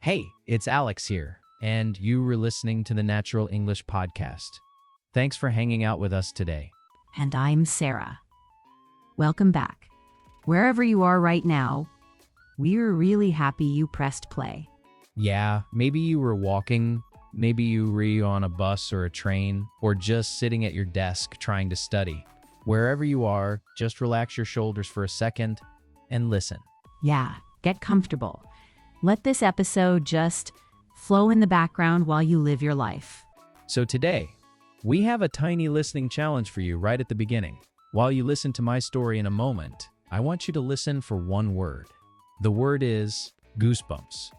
Hey, it's Alex here, and you were listening to the Natural English podcast. Thanks for hanging out with us today. And I'm Sarah. Welcome back. Wherever you are right now, we're really happy you pressed play. Yeah, maybe you were walking, maybe you were on a bus or a train, or just sitting at your desk trying to study. Wherever you are, just relax your shoulders for a second and listen. Yeah, get comfortable. Let this episode just flow in the background while you live your life. So today, we have a tiny listening challenge for you right at the beginning. While you listen to my story in a moment, I want you to listen for one word. The word is goosebumps.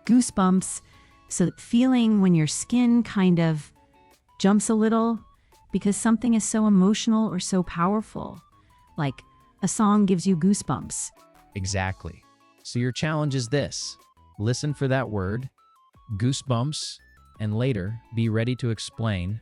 Goosebumps, so that feeling when your skin kind of jumps a little because something is so emotional or so powerful. Like a song gives you goosebumps. Exactly. So your challenge is this. Listen for that word, goosebumps, and later be ready to explain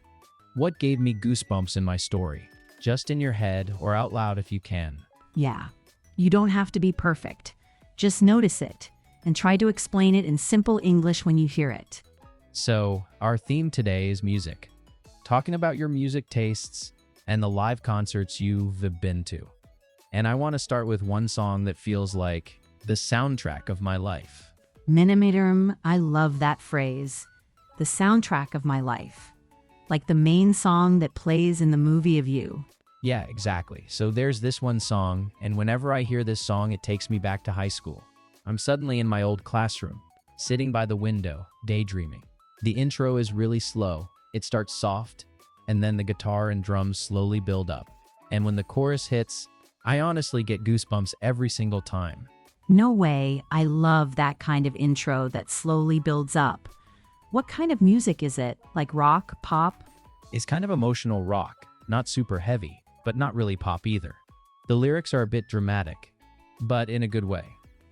what gave me goosebumps in my story, just in your head or out loud if you can. Yeah, you don't have to be perfect. Just notice it and try to explain it in simple English when you hear it. So our theme today is music, talking about your music tastes and the live concerts you've been to. And I want to start with one song that feels like the soundtrack of my life. Minimum, I love that phrase. The soundtrack of my life. Like the main song that plays in the movie of you. Yeah, exactly. So there's this one song, and whenever I hear this song, it takes me back to high school. I'm suddenly in my old classroom, sitting by the window, daydreaming. The intro is really slow. It starts soft, and then the guitar and drums slowly build up. And when the chorus hits, I honestly get goosebumps every single time. No way, I love that kind of intro that slowly builds up. What kind of music is it? Like rock, pop? It's kind of emotional rock, not super heavy, but not really pop either. The lyrics are a bit dramatic, but in a good way.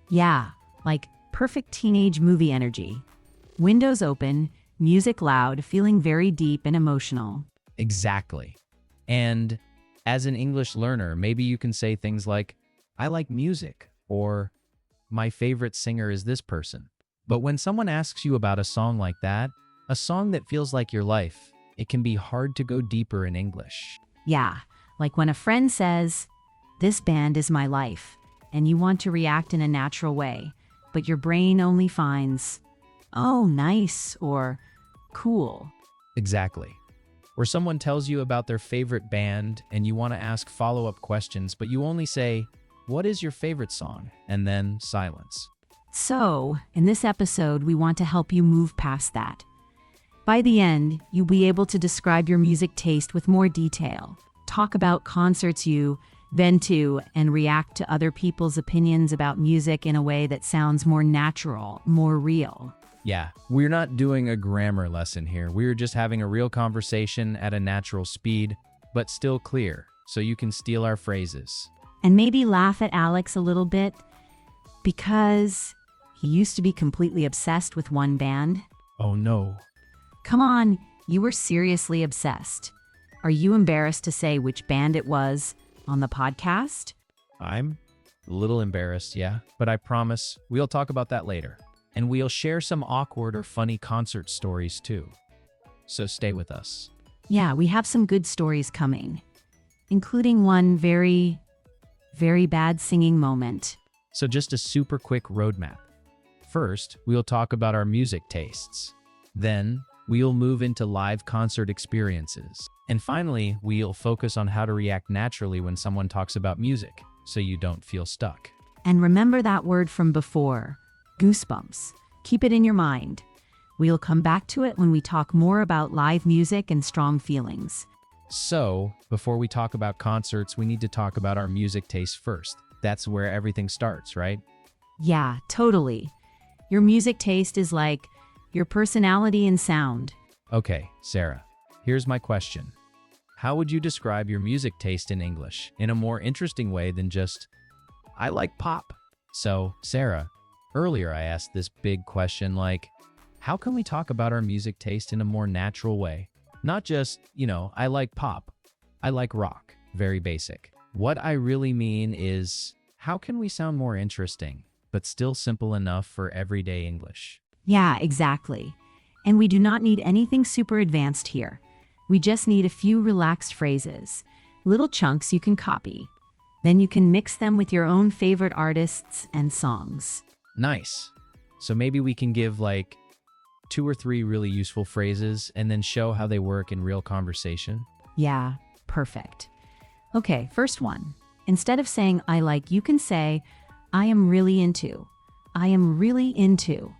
Yeah, like perfect teenage movie energy. Windows open, music loud, feeling very deep and emotional. Exactly. And as an English learner, maybe you can say things like, I like music, or my favorite singer is this person. But when someone asks you about a song like that, a song that feels like your life, it can be hard to go deeper in English. Yeah, like when a friend says, this band is my life, and you want to react in a natural way, but your brain only finds, oh, nice, or cool. Exactly. Or someone tells you about their favorite band and you want to ask follow-up questions, but you only say, what is your favorite song? And then silence. So, in this episode, we want to help you move past that. By the end, you'll be able to describe your music taste with more detail, talk about concerts you've been to, and react to other people's opinions about music in a way that sounds more natural, more real. Yeah, we're not doing a grammar lesson here. We're just having a real conversation at a natural speed, but still clear, so you can steal our phrases. And maybe laugh at Alex a little bit, because he used to be completely obsessed with one band. Oh no. Come on, you were seriously obsessed. Are you embarrassed to say which band it was on the podcast? I'm a little embarrassed, yeah, but I promise we'll talk about that later. And we'll share some awkward or funny concert stories too. So stay with us. Yeah, we have some good stories coming, including one very bad singing moment. So just a super quick roadmap. First, we'll talk about our music tastes. Then, we'll move into live concert experiences. And finally, we'll focus on how to react naturally when someone talks about music, so you don't feel stuck. And remember that word from before, goosebumps. Keep it in your mind. We'll come back to it when we talk more about live music and strong feelings. So, before we talk about concerts, we need to talk about our music taste first. That's where everything starts, right? Yeah, totally. Your music taste is like your personality and sound. Okay, Sarah, here's my question. How would you describe your music taste in English in a more interesting way than just, I like pop? So, Sarah, earlier I asked this big question like, how can we talk about our music taste in a more natural way? Not just, I like pop. I like rock. Very basic. What I really mean is, how can we sound more interesting, but still simple enough for everyday English? Yeah, exactly. And we do not need anything super advanced here. We just need a few relaxed phrases, little chunks you can copy. Then you can mix them with your own favorite artists and songs. Nice. So maybe we can give like 2 or 3 really useful phrases and then show how they work in real conversation. Yeah, perfect. Okay, first one. Instead of saying I like, you can say I am really into. I am really into.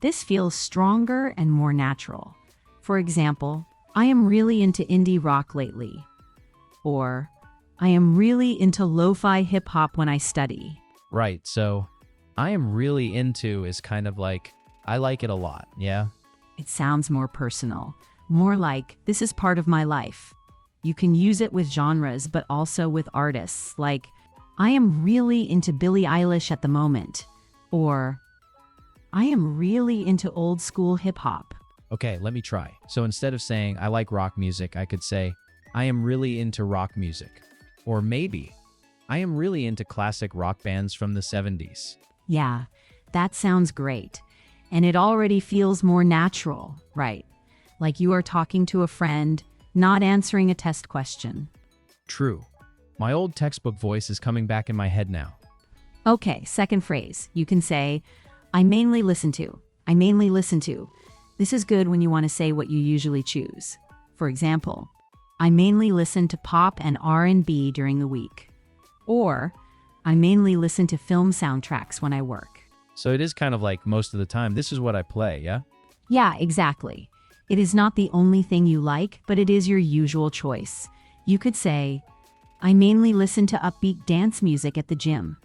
This feels stronger and more natural. For example, I am really into indie rock lately. Or, I am really into lo-fi hip-hop when I study. Right, so I am really into is kind of like, I like it a lot, yeah? It sounds more personal, more like this is part of my life. You can use it with genres, but also with artists, like I am really into Billie Eilish at the moment. Or, I am really into old school hip-hop. Okay, let me try. So instead of saying I like rock music, I could say I am really into rock music. Or maybe I am really into classic rock bands from the 70s. Yeah, that sounds great. And it already feels more natural, right? Like you are talking to a friend, not answering a test question. True. My old textbook voice is coming back in my head now. Okay, second phrase. You can say, I mainly listen to. I mainly listen to. This is good when you want to say what you usually choose. For example, I mainly listen to pop and R&B during the week. Or, I mainly listen to film soundtracks when I work. So it is kind of like most of the time, this is what I play, yeah? Yeah, exactly. It is not the only thing you like, but it is your usual choice. You could say, I mainly listen to upbeat dance music at the gym.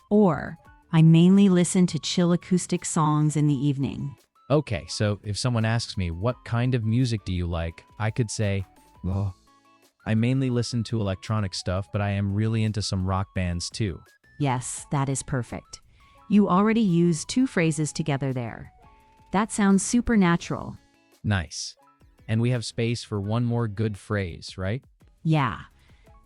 Or, I mainly listen to chill acoustic songs in the evening. Okay, so if someone asks me, what kind of music do you like? I could say, well, I mainly listen to electronic stuff, but I am really into some rock bands too. Yes, that is perfect. You already used 2 phrases together there. That sounds super natural. Nice. And we have space for one more good phrase, right? Yeah.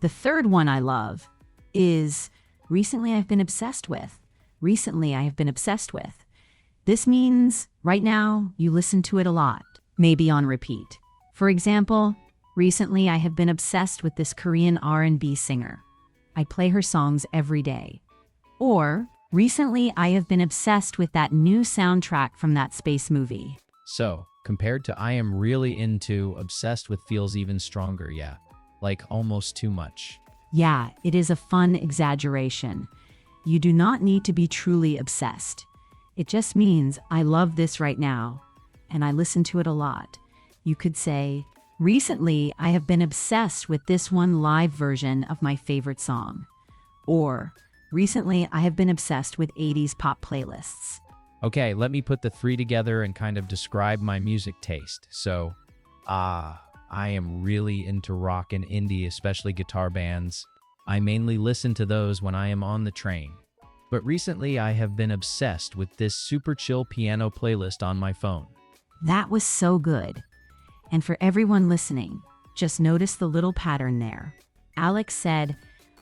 The third one I love is recently I've been obsessed with. Recently I have been obsessed with. This means right now you listen to it a lot, maybe on repeat. For example, recently I have been obsessed with this Korean R&B singer. I play her songs every day. Or, recently I have been obsessed with that new soundtrack from that space movie. So, compared to I am really into, obsessed with feels even stronger, yeah. Like almost too much. Yeah, it is a fun exaggeration. You do not need to be truly obsessed. It just means I love this right now, and I listen to it a lot. You could say, recently I have been obsessed with this one live version of my favorite song. Or, recently I have been obsessed with 80s pop playlists. Okay, let me put the 3 together and kind of describe my music taste. So, I am really into rock and indie, especially guitar bands. I mainly listen to those when I am on the train. But recently I have been obsessed with this super chill piano playlist on my phone. That was so good. And for everyone listening, just notice the little pattern there. Alex said,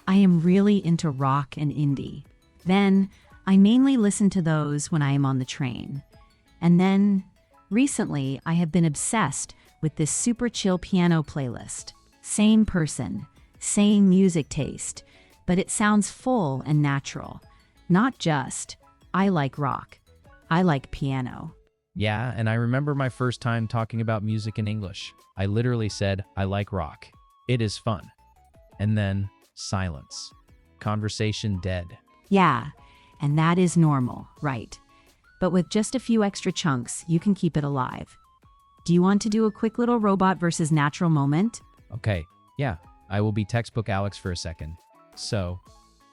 I am really into rock and indie. Then, I mainly listen to those when I am on the train. And then, recently, I have been obsessed with this super chill piano playlist. Same person, same music taste, but it sounds full and natural. Not just, I like rock, I like piano. Yeah, and I remember my first time talking about music in English. I literally said, I like rock. It is fun. And then, silence. Conversation dead. Yeah, and that is normal, right? But with just a few extra chunks, you can keep it alive. Do you want to do a quick little robot versus natural moment? Okay, yeah, I will be textbook Alex for a second. So,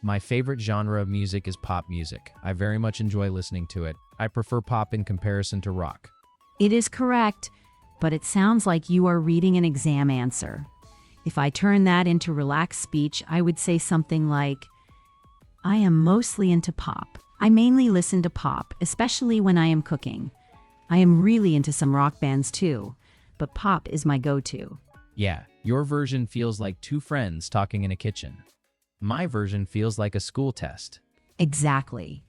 my favorite genre of music is pop music. I very much enjoy listening to it. I prefer pop in comparison to rock. It is correct, but it sounds like you are reading an exam answer. If I turn that into relaxed speech, I would say something like, I am mostly into pop. I mainly listen to pop, especially when I am cooking. I am really into some rock bands too, but pop is my go-to. Yeah, your version feels like 2 friends talking in a kitchen. My version feels like a school test. Exactly.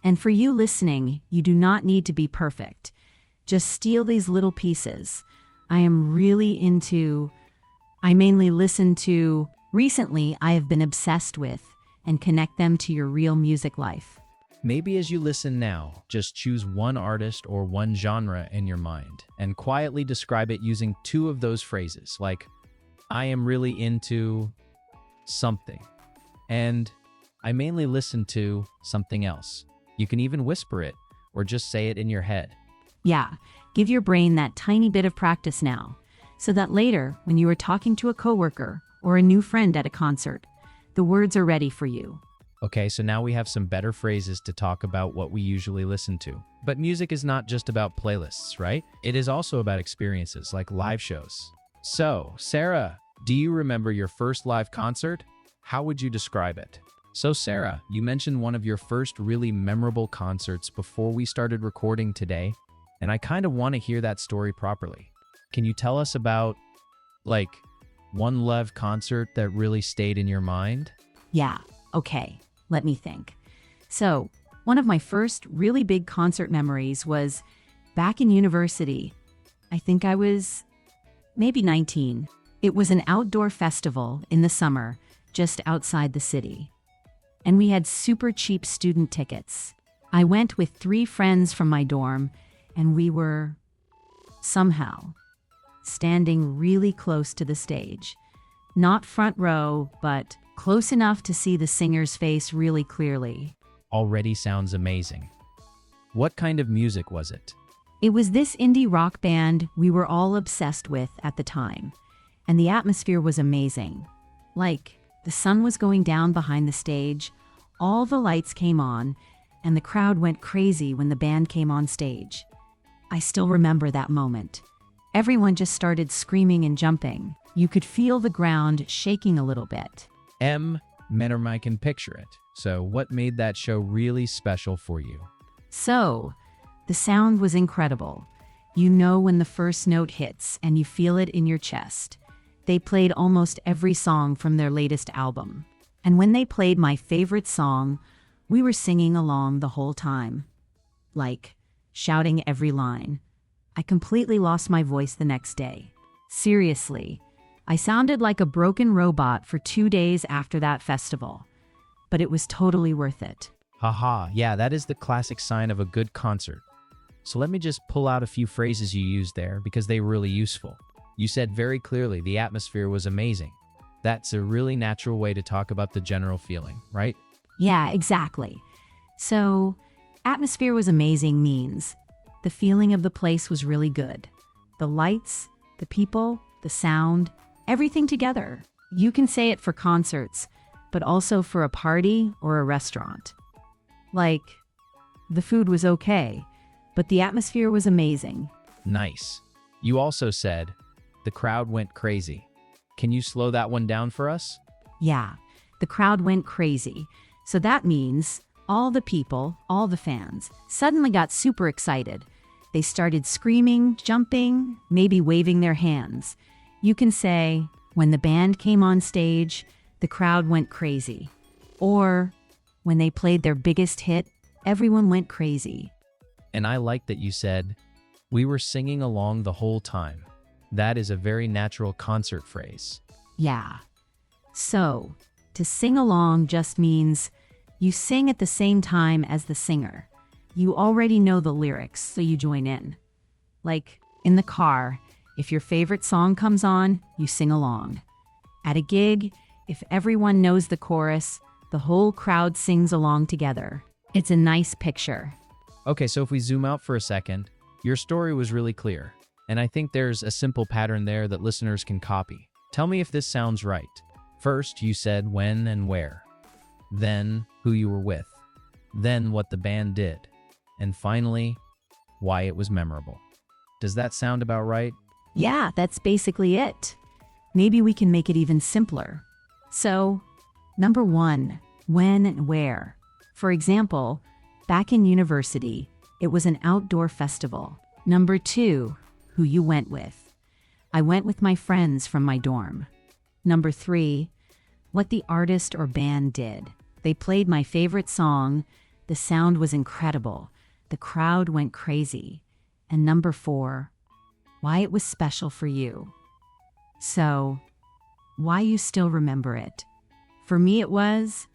And for you listening, you do not need to be perfect. Just steal these little pieces. I mainly listen to, recently I have been obsessed with, and connect them to your real music life. Maybe as you listen now, just choose one artist or one genre in your mind and quietly describe it using two of those phrases, like, I am really into something, and I mainly listen to something else. You can even whisper it or just say it in your head. Yeah, give your brain that tiny bit of practice now, so that later, when you are talking to a coworker or a new friend at a concert, the words are ready for you. Okay, so now we have some better phrases to talk about what we usually listen to. But music is not just about playlists, right? It is also about experiences like live shows. So, Sarah, do you remember your first live concert? How would you describe it? So, Sarah, you mentioned one of your first really memorable concerts before we started recording today, and I kind of want to hear that story properly. Can you tell us about, one live concert that really stayed in your mind? Yeah, okay, let me think. So, one of my first really big concert memories was back in university. I think I was maybe 19. It was an outdoor festival in the summer, just outside the city. And we had super cheap student tickets. I went with 3 friends from my dorm, and we were, somehow, standing really close to the stage. Not front row, but close enough to see the singer's face really clearly. Already sounds amazing. What kind of music was it? It was this indie rock band we were all obsessed with at the time, and the atmosphere was amazing. The sun was going down behind the stage, all the lights came on, and the crowd went crazy when the band came on stage. I still remember that moment. Everyone just started screaming and jumping. You could feel the ground shaking a little bit. I can picture it. So what made that show really special for you? So, the sound was incredible. You know when the first note hits and you feel it in your chest. They played almost every song from their latest album. And when they played my favorite song, we were singing along the whole time. Shouting every line. I completely lost my voice the next day. Seriously, I sounded like a broken robot for 2 days after that festival. But it was totally worth it. Haha, yeah, that is the classic sign of a good concert. So let me just pull out a few phrases you used there because they were really useful. You said very clearly the atmosphere was amazing. That's a really natural way to talk about the general feeling, right? Yeah, exactly. So, atmosphere was amazing means the feeling of the place was really good. The lights, the people, the sound, everything together. You can say it for concerts, but also for a party or a restaurant. The food was okay, but the atmosphere was amazing. Nice. You also said, the crowd went crazy. Can you slow that one down for us? Yeah, the crowd went crazy. So that means all the people, all the fans, suddenly got super excited. They started screaming, jumping, maybe waving their hands. You can say, when the band came on stage, the crowd went crazy. Or, when they played their biggest hit, everyone went crazy. And I like that you said, we were singing along the whole time. That is a very natural concert phrase. Yeah. So, to sing along just means you sing at the same time as the singer. You already know the lyrics, so you join in. In the car, if your favorite song comes on, you sing along. At a gig, if everyone knows the chorus, the whole crowd sings along together. It's a nice picture. Okay, so if we zoom out for a second, your story was really clear. And I think there's a simple pattern there that listeners can copy. Tell me if this sounds right. First, you said when and where. Then, who you were with. Then, what the band did. And finally, why it was memorable. Does that sound about right? Yeah, that's basically it. Maybe we can make it even simpler. So, number 1, when and where. For example, back in university, it was an outdoor festival. Number 2, who you went with. I went with my friends from my dorm. Number 3, what the artist or band did. They played my favorite song. The sound was incredible. The crowd went crazy. And number 4, why it was special for you. So, why you still remember it. For me, it was,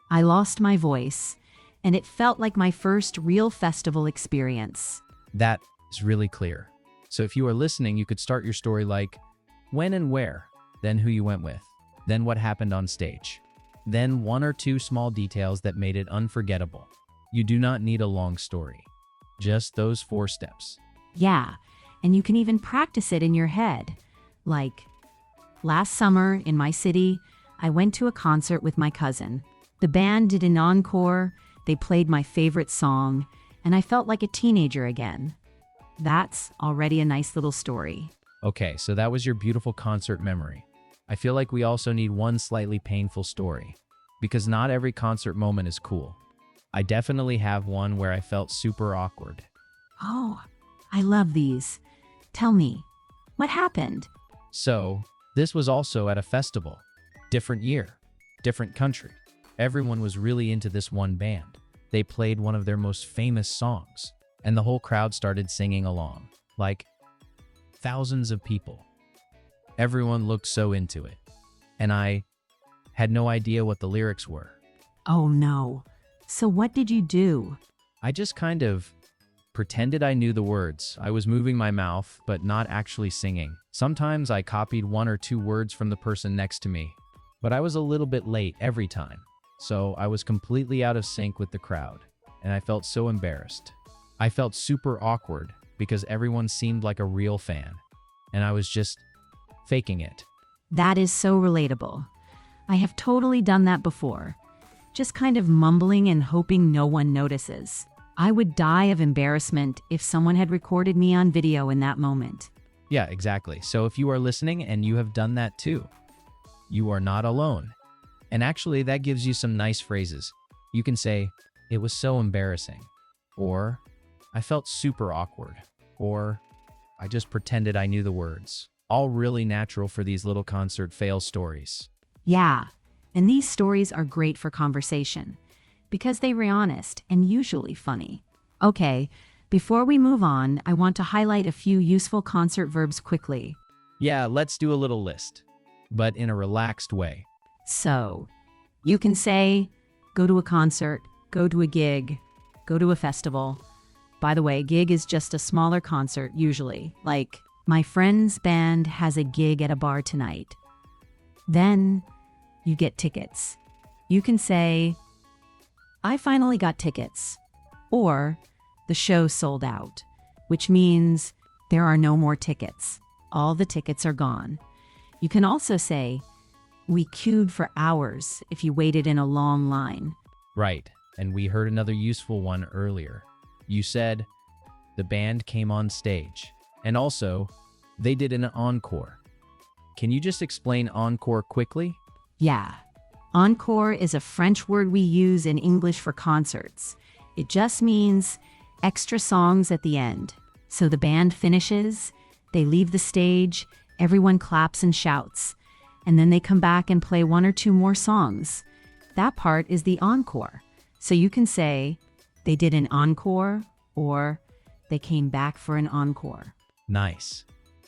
I lost my voice, and it felt like my first real festival experience. That is really clear. So if you are listening, you could start your story like, when and where, then who you went with, then what happened on stage, then 1 or 2 small details that made it unforgettable. You do not need a long story, just those 4 steps. Yeah, and you can even practice it in your head. Like, last summer in my city, I went to a concert with my cousin. The band did an encore, they played my favorite song, and I felt like a teenager again. That's already a nice little story. Okay, so that was your beautiful concert memory. I feel like we also need one slightly painful story, because not every concert moment is cool. I definitely have one where I felt super awkward. Oh, I love these. Tell me, what happened? So, this was also at a festival. Different year, different country. Everyone was really into this one band. They played one of their most famous songs, and the whole crowd started singing along, like thousands of people. Everyone looked so into it, and I had no idea what the lyrics were. Oh no. So what did you do? I just kind of pretended I knew the words. I was moving my mouth, but not actually singing. Sometimes I copied 1 or 2 words from the person next to me, but I was a little bit late every time. So I was completely out of sync with the crowd, and I felt so embarrassed. I felt super awkward because everyone seemed like a real fan, and I was just faking it. That is so relatable. I have totally done that before. Just kind of mumbling and hoping no one notices. I would die of embarrassment if someone had recorded me on video in that moment. Yeah, exactly. So if you are listening and you have done that too, you are not alone. And actually, that gives you some nice phrases. You can say, it was so embarrassing, or I felt super awkward, or I just pretended I knew the words. All really natural for these little concert fail stories. Yeah, and these stories are great for conversation because they were honest and usually funny. Okay, before we move on, I want to highlight a few useful concert verbs quickly. Yeah, let's do a little list, but in a relaxed way. So, you can say, go to a concert, go to a gig, go to a festival. By the way, gig is just a smaller concert usually, like, my friend's band has a gig at a bar tonight. Then, you get tickets. You can say, I finally got tickets, or the show sold out, which means there are no more tickets. All the tickets are gone. You can also say, we queued for hours if you waited in a long line. Right, and we heard another useful one earlier. You said, the band came on stage, and also, they did an encore. Can you just explain encore quickly? Yeah. Encore is a French word we use in English for concerts. It just means extra songs at the end. So the band finishes, they leave the stage, everyone claps and shouts, and then they come back and play 1 or 2 more songs. That part is the encore. So you can say, they did an encore, or they came back for an encore. Nice.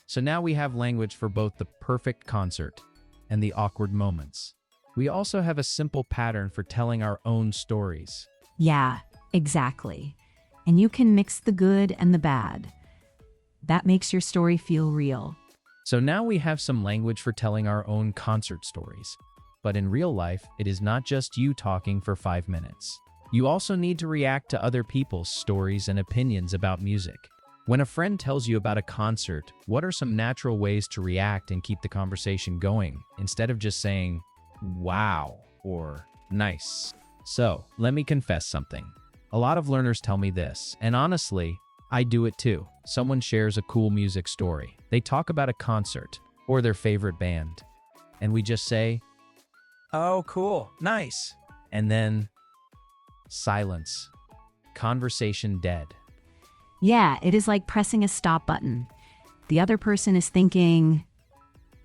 So now we have language for both the perfect concert and the awkward moments. We also have a simple pattern for telling our own stories. Yeah, exactly. And you can mix the good and the bad. That makes your story feel real. So now we have some language for telling our own concert stories. But in real life, it is not just you talking for 5 minutes. You also need to react to other people's stories and opinions about music. When a friend tells you about a concert, what are some natural ways to react and keep the conversation going, instead of just saying, wow, or nice? So, let me confess something. A lot of learners tell me this, and honestly, I do it too. Someone shares a cool music story. They talk about a concert or their favorite band, and we just say, oh, cool, nice. And then silence. Conversation dead. Yeah, it is like pressing a stop button. The other person is thinking,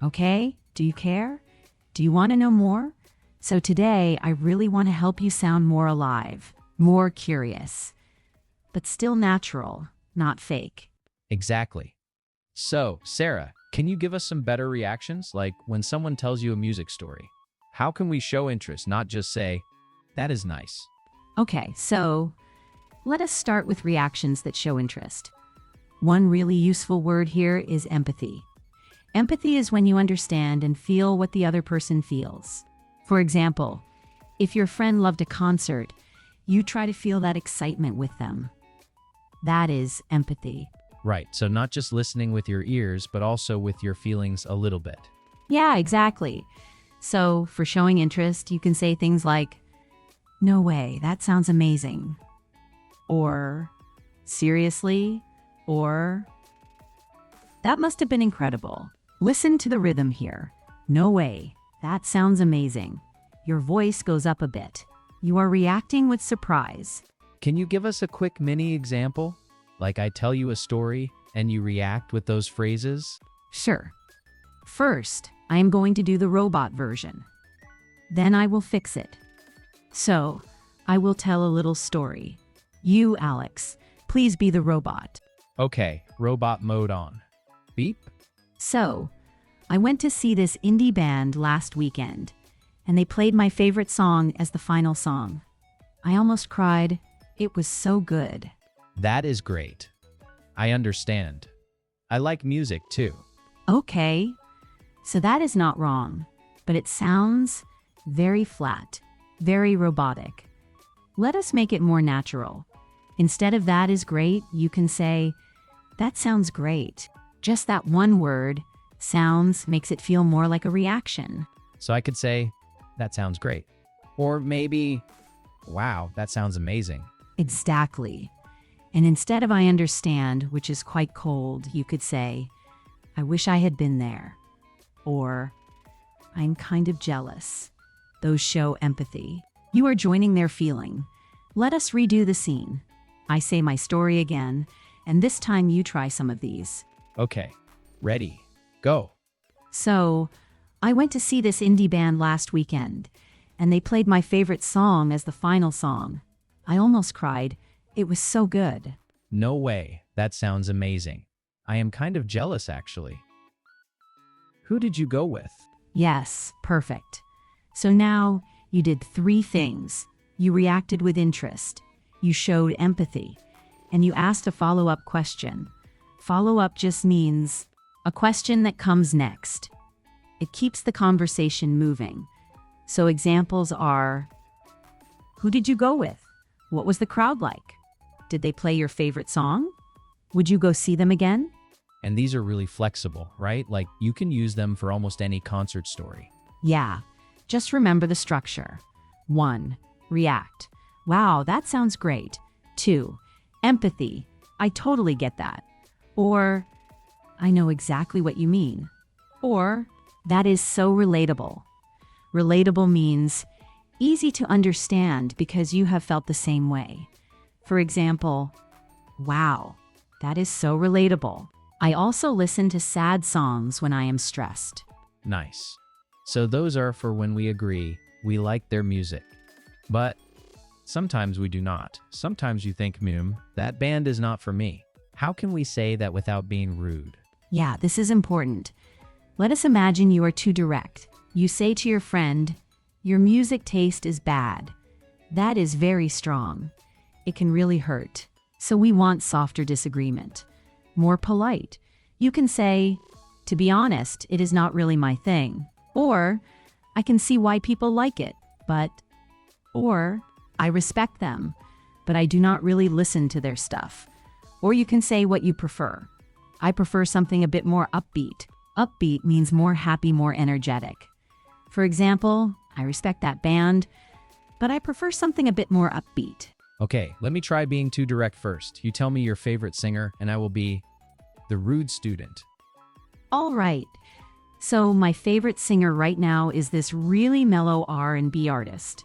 okay, do you care? Do you want to know more? So today, I really want to help you sound more alive, more curious, but still natural, not fake. Exactly. So, Sarah, can you give us some better reactions? Like when someone tells you a music story. How can we show interest, not just say, that is nice? Okay, so let us start with reactions that show interest. One really useful word here is empathy. Empathy is when you understand and feel what the other person feels. For example, if your friend loved a concert, you try to feel that excitement with them. That is empathy. Right, so not just listening with your ears, but also with your feelings a little bit. Yeah, exactly. So for showing interest, you can say things like, "No way, that sounds amazing." Or, "Seriously?" Or, "That must have been incredible." Listen to the rhythm here. "No way, that sounds amazing." Your voice goes up a bit. You are reacting with surprise. Can you give us a quick mini example? Like I tell you a story and you react with those phrases? Sure. First, I am going to do the robot version. Then I will fix it. So, I will tell a little story. You, Alex, please be the robot. Okay, robot mode on. Beep. So, I went to see this indie band last weekend, and they played my favorite song as the final song. I almost cried. It was so good. That is great. I understand. I like music too. Okay, so that is not wrong, but it sounds very flat, very robotic. Let us make it more natural. Instead of "that is great," you can say, "That sounds great." Just that one word, sounds, makes it feel more like a reaction. So I could say, that sounds great. Or maybe, wow, that sounds amazing. Exactly. And instead of "I understand," which is quite cold, you could say, "I wish I had been there." Or, "I'm kind of jealous." Those show empathy. You are joining their feeling. Let us redo the scene. I say my story again, and this time you try some of these. Okay, ready, go. So, I went to see this indie band last weekend, and they played my favorite song as the final song. I almost cried. It was so good. No way, that sounds amazing. I am kind of jealous actually. Who did you go with? Yes, perfect. So now you did 3 things. You reacted with interest, you showed empathy, and you asked a follow-up question. Follow-up just means a question that comes next. It keeps the conversation moving. So examples are, who did you go with? What was the crowd like? Did they play your favorite song? Would you go see them again? And these are really flexible, right? Like you can use them for almost any concert story. Yeah, just remember the structure. 1. React. Wow, that sounds great. 2. Empathy. I totally get that. Or, I know exactly what you mean. Or, that is so relatable. Relatable means easy to understand because you have felt the same way. For example, wow, that is so relatable. I also listen to sad songs when I am stressed. Nice. So those are for when we agree we like their music. But sometimes we do not. Sometimes you think, that band is not for me. How can we say that without being rude? Yeah, this is important. Let us imagine you are too direct. You say to your friend, "Your music taste is bad." That is very strong. It can really hurt. So we want softer disagreement. More polite. You can say, "To be honest, it is not really my thing." Or, "I can see why people like it, but..." Or, "I respect them, but I do not really listen to their stuff." Or you can say what you prefer. "I prefer something a bit more upbeat." Upbeat means more happy, more energetic. For example, "I respect that band, but I prefer something a bit more upbeat." Okay, let me try being too direct first. You tell me your favorite singer, and I will be the rude student. All right. So my favorite singer right now is this really mellow R&B artist.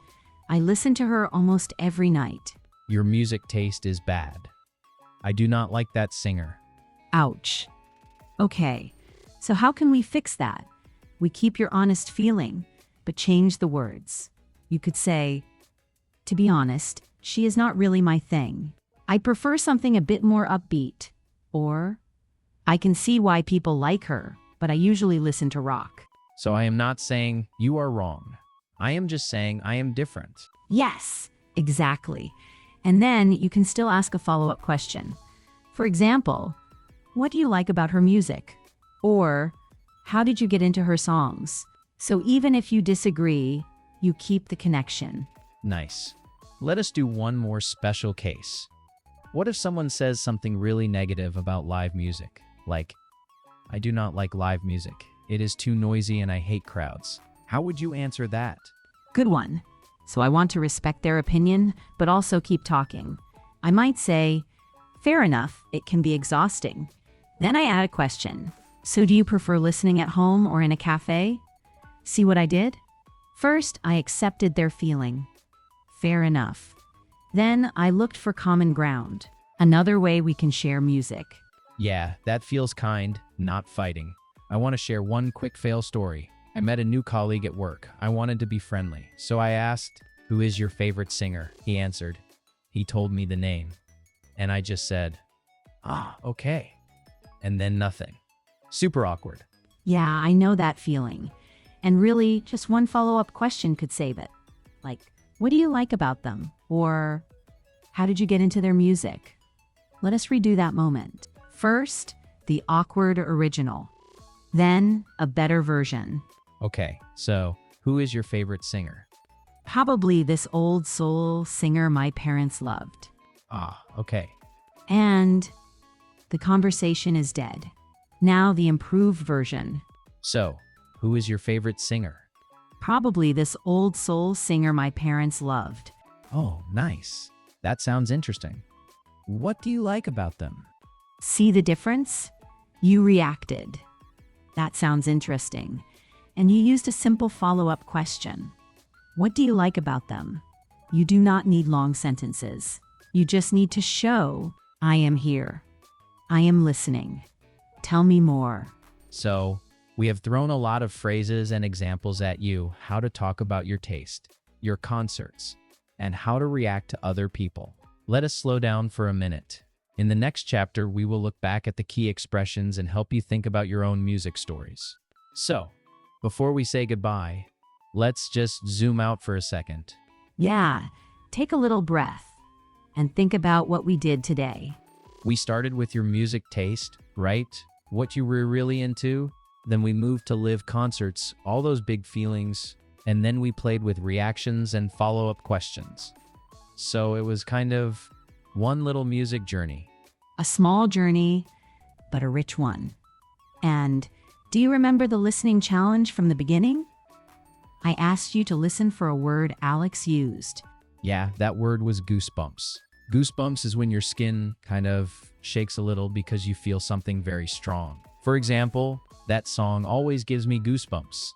I listen to her almost every night. Your music taste is bad. I do not like that singer. Ouch. Okay, so how can we fix that? We keep your honest feeling, but change the words. You could say, "To be honest, she is not really my thing. I prefer something a bit more upbeat." Or, I can see why people like her, but I usually listen to rock. So I am not saying you are wrong. I am just saying I am different. Yes, exactly. And then you can still ask a follow-up question. For example, what do you like about her music? Or, how did you get into her songs? So even if you disagree, you keep the connection. Nice. Let us do one more special case. What if someone says something really negative about live music? Like, I do not like live music. It is too noisy and I hate crowds. How would you answer that? Good one. So I want to respect their opinion, but also keep talking. I might say, fair enough, it can be exhausting. Then I add a question. So do you prefer listening at home or in a cafe? See what I did? First, I accepted their feeling. Fair enough. Then I looked for common ground. Another way we can share music. Yeah, that feels kind, not fighting. I want to share one quick fail story. I met a new colleague at work. I wanted to be friendly, so I asked, "Who is your favorite singer?" He answered. He told me the name. And I just said, okay. And then nothing. Super awkward. Yeah, I know that feeling. And really, just one follow-up question could save it. Like, what do you like about them? Or, how did you get into their music? Let us redo that moment. First, the awkward original. Then, a better version. Okay, so who is your favorite singer? Probably this old soul singer my parents loved. Okay. And the conversation is dead. Now the improved version. So, who is your favorite singer? Probably this old soul singer my parents loved. Oh, nice. That sounds interesting. What do you like about them? See the difference? You reacted. That sounds interesting. And you used a simple follow-up question. What do you like about them? You do not need long sentences. You just need to show, I am here. I am listening. Tell me more. So, we have thrown a lot of phrases and examples at you, how to talk about your taste, your concerts, and how to react to other people. Let us slow down for a minute. In the next chapter, we will look back at the key expressions and help you think about your own music stories. So, before we say goodbye, let's just zoom out for a second. Yeah, take a little breath and think about what we did today. We started with your music taste, right? What you were really into. Then we moved to live concerts, all those big feelings, and then we played with reactions and follow-up questions. So it was kind of one little music journey. A small journey, but a rich one. And do you remember the listening challenge from the beginning? I asked you to listen for a word Alex used. Yeah, that word was goosebumps. Goosebumps is when your skin kind of shakes a little because you feel something very strong. For example, that song always gives me goosebumps.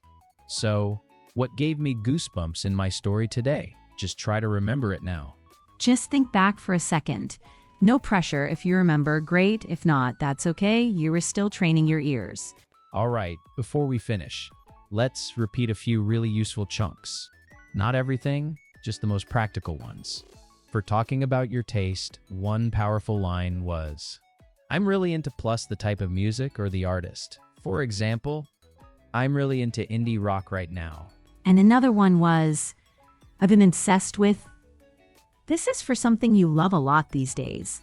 So, what gave me goosebumps in my story today? Just try to remember it now. Just think back for a second. No pressure. If you remember, great. If not, that's okay. You are still training your ears. All right, before we finish, let's repeat a few really useful chunks. Not everything, just the most practical ones. For talking about your taste, one powerful line was, I'm really into plus the type of music or the artist. For example, I'm really into indie rock right now. And another one was, I've been obsessed with. This is for something you love a lot these days.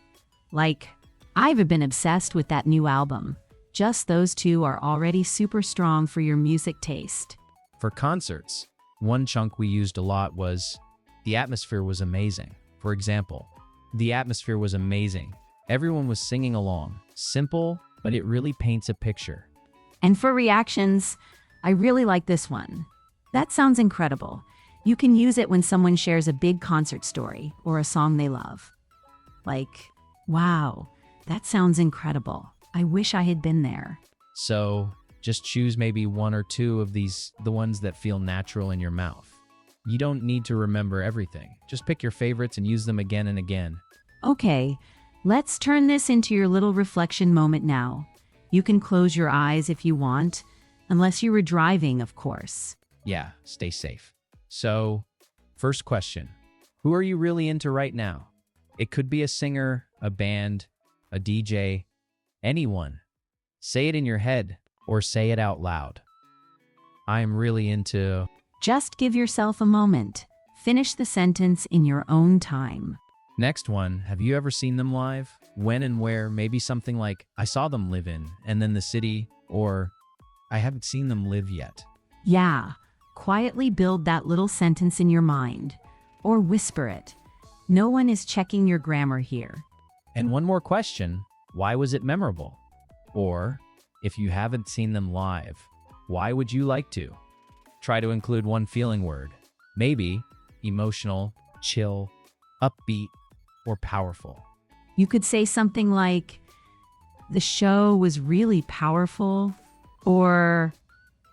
Like, I've been obsessed with that new album. Just those two are already super strong for your music taste. For concerts, one chunk we used a lot was, the atmosphere was amazing. For example, the atmosphere was amazing. Everyone was singing along. Simple, but it really paints a picture. And for reactions, I really like this one. That sounds incredible. You can use it when someone shares a big concert story or a song they love. Like, wow, that sounds incredible. I wish I had been there. So, just choose maybe one or two of these, the ones that feel natural in your mouth. You don't need to remember everything. Just pick your favorites and use them again and again. Okay, let's turn this into your little reflection moment now. You can close your eyes if you want, unless you were driving, of course. Yeah, stay safe. So, first question. Who are you really into right now? It could be a singer, a band, a DJ, anyone. Say it in your head or say it out loud. I am really into... Just give yourself a moment. Finish the sentence in your own time. Next one, have you ever seen them live? When and where? Maybe something like, I saw them live in, and then the city, or I haven't seen them live yet. Yeah, quietly build that little sentence in your mind. Or whisper it. No one is checking your grammar here. And one more question, why was it memorable? Or, if you haven't seen them live, why would you like to? Try to include one feeling word. Maybe emotional, chill, upbeat, or powerful. You could say something like, the show was really powerful, or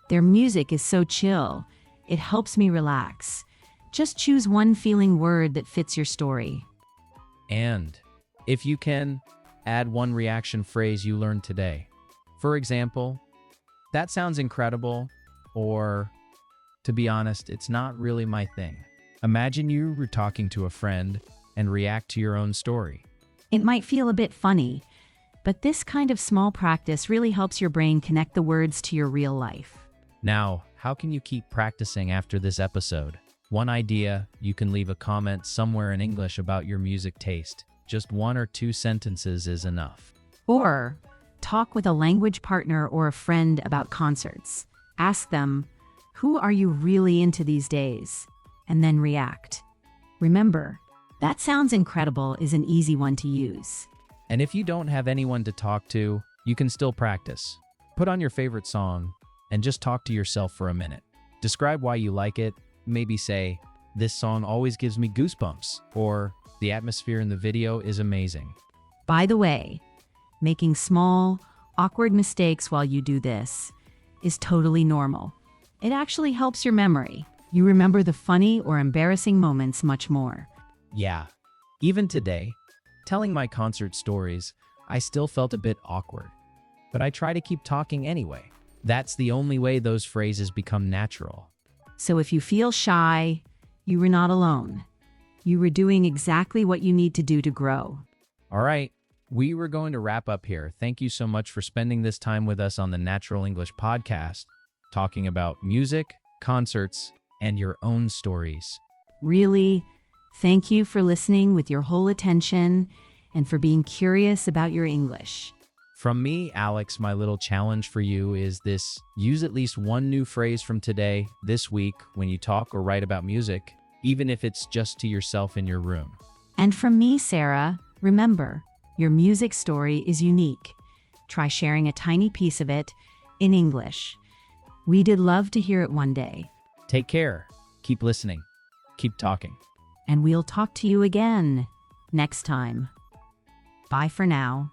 their music is so chill, it helps me relax. Just choose one feeling word that fits your story. And, if you can, add one reaction phrase you learned today. For example, that sounds incredible, or, to be honest, it's not really my thing. Imagine you were talking to a friend and react to your own story. It might feel a bit funny, but this kind of small practice really helps your brain connect the words to your real life. Now, how can you keep practicing after this episode? One idea, you can leave a comment somewhere in English about your music taste. Just 1 or 2 sentences is enough. Or talk with a language partner or a friend about concerts. Ask them, who are you really into these days? And then react. Remember, that sounds incredible is an easy one to use. And if you don't have anyone to talk to, you can still practice. Put on your favorite song and just talk to yourself for a minute. Describe why you like it. Maybe say, this song always gives me goosebumps, or the atmosphere in the video is amazing. By the way, making small, awkward mistakes while you do this is totally normal. It actually helps your memory. You remember the funny or embarrassing moments much more. Yeah, even today, telling my concert stories, I still felt a bit awkward. But I try to keep talking anyway. That's the only way those phrases become natural. So if you feel shy, you were not alone. You were doing exactly what you need to do to grow. All right, we were going to wrap up here. Thank you so much for spending this time with us on the Natural English podcast, talking about music, concerts, and your own stories. Really, thank you for listening with your whole attention and for being curious about your English. From me, Alex, my little challenge for you is this: use at least one new phrase from today, this week, when you talk or write about music, even if it's just to yourself in your room. And from me, Sarah, remember, your music story is unique. Try sharing a tiny piece of it in English. We did love to hear it one day. Take care. Keep listening. Keep talking. And we'll talk to you again next time. Bye for now.